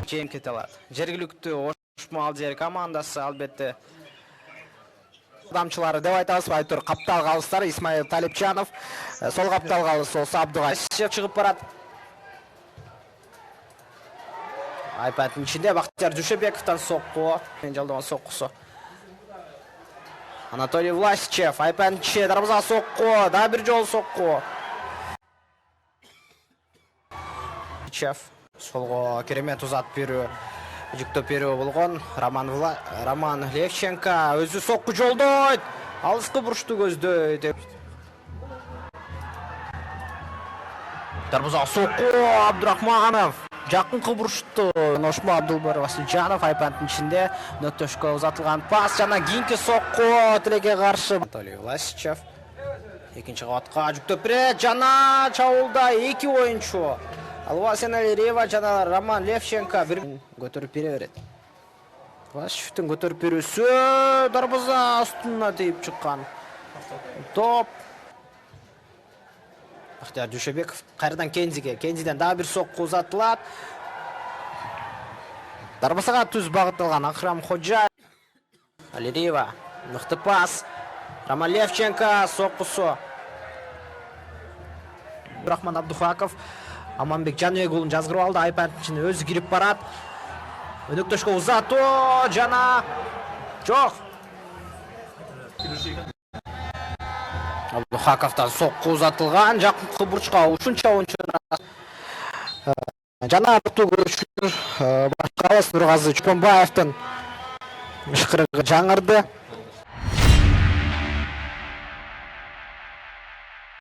жеңип кете алат. Жергиликтүү Ошмо Алжир командасы албетте дамчылары деп айтабыз. Айтор каптал калыстар Исмаил Талипчанов, сол каптал калыс Осы Абдугасишев чыгып барат. Айпаттын ичинде Бактияр Дүйшөбековдон сокку, жалдаган соккусу. Анатолий Власичев, Айпаттын ичинде дарбазага сокку, да бир жолу сокку. Чеф солго керемет узат берүү, жүктөп берүү болгон. Роман Левченко өзү сокку жолдойт, алыскы бурушту көздөйт. Дарбазага сокку Абдурахманов, жакынкы бурушту Ошмо Абдулбар Васильжанов. Айпаттын ичинде нөттөшкө узатылган пас жана кийинки сокку тилекке каршы. Анатолий Власичев экинчи кабатка жүктөп берет жана чабуулда эки оюнчу Алвасен Алирева жана Роман Левченко бир көтөрүп бере берет. Власичевдин көтөрүп берүүсү дарбаза астына тийип чыккан. Топ. Бактияр Дүйшөбеков кайрадан Кензиден дагы бир сокку узатылат. Дарбазага түз багытталган Акрам Ходжаев. Алирева мыкты пас. Роман Левченко соккусу. Рахман Абдухаков Аманбек Жаныбек уулун жазгырып алды. Айпаттын ичине өзү кирип барат. Өнөктөшкө узатуу жана жок. Абдухаковдон сокку узатылган, жакынкы бурчка ушунча жана көрүшүр башкалас Нургазы Чуконбаевдин ышкырыгы жаңырды.